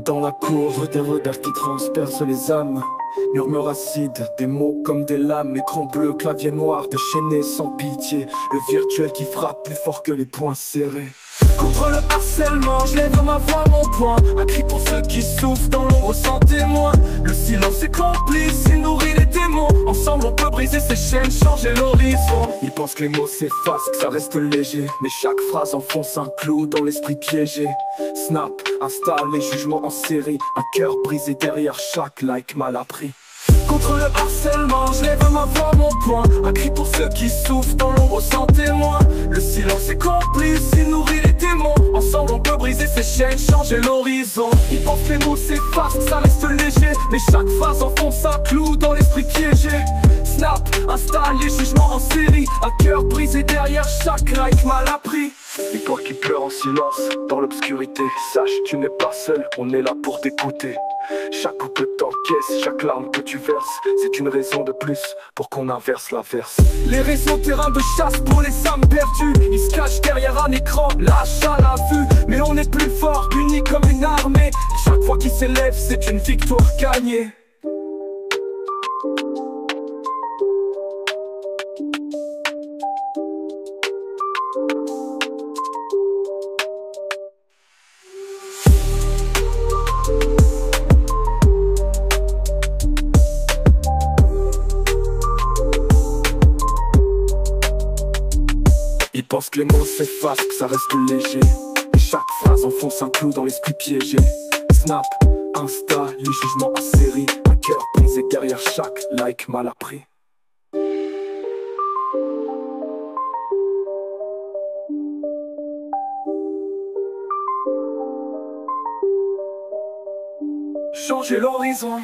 Dans la cour, des regards qui transpercent les âmes. Murmures acides, des mots comme des lames. Écran bleu, clavier noir, déchaîné sans pitié. Le virtuel qui frappe plus fort que les poings serrés. Contre le harcèlement, je lève ma voix, mon poing. Un cri pour ceux qui souffrent dans l'ombre sans témoin. Le silence est complice, il nourrit les démons. Ensemble on peut briser ces chaînes, changer l'horizon. Ils pensent que les mots s'effacent, que ça reste léger. Mais chaque phrase enfonce un clou dans l'esprit piégé. Snap, installe les jugements en série. Un cœur brisé derrière chaque like mal appris. Contre le harcèlement, je lève ma voix, mon poing. Un cri pour ceux qui souffrent dans l'ombre sans témoin. Le silence est complice, il nourrit les démons. Ensemble on peut briser ces chaînes, changer l'horizon. Ils pensent que les mots s'effacent, que ça reste léger. Mais chaque phrase enfonce un clou dans l'esprit piégé. Snap, installe les jugements en série. Un cœur brisé derrière chaque like mal appris. Et toi qui pleures en silence, dans l'obscurité, sache tu n'es pas seul, on est là pour t'écouter. Chaque coup que t'encaisses, chaque larme que tu verses, c'est une raison de plus pour qu'on inverse la verse. Les réseaux terrain de chasse pour les âmes perdues. Ils se cachent derrière un écran, lâche à la vue. Mais on est plus fort, unis comme une armée. Chaque fois qu'ils s'élèvent, c'est une victoire gagnée. Ils pensent que les mots s'effacent, que ça reste léger. Et chaque phrase enfonce un clou dans l'esprit piégé. Snap, Insta, les jugements en série. Un cœur brisé derrière chaque like mal appris. Changer l'horizon.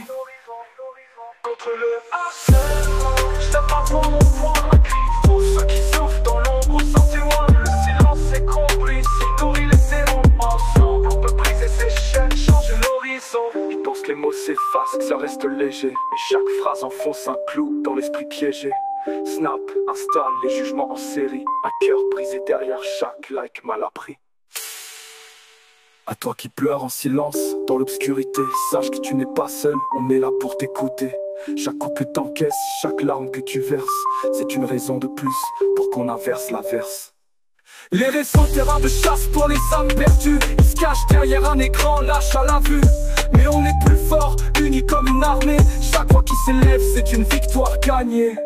Contre le harcèlement, je tape un point mon point. Un cri pour ceux qui souffrent dans l'ombre sans témoin. Le silence est complice, il nourrit les démons. Ensemble on peut briser ces chaînes, changer l'horizon. Ils pensent que les mots s'effacent, que ça reste léger. Et chaque phrase enfonce un clou dans l'esprit piégé. Snap, installe les jugements en série. Un cœur brisé derrière chaque like mal appris. À toi qui pleures en silence, dans l'obscurité, sache que tu n'es pas seul, on est là pour t'écouter. Chaque coup que t'encaisses, chaque larme que tu verses, c'est une raison de plus pour qu'on inverse la verse. Les réseaux terrain de chasse pour les âmes perdues. Ils se cachent derrière un écran, lâche à la vue. Mais on est plus fort, unis comme une armée. Chaque fois qu'ils s'élèvent, c'est une victoire gagnée.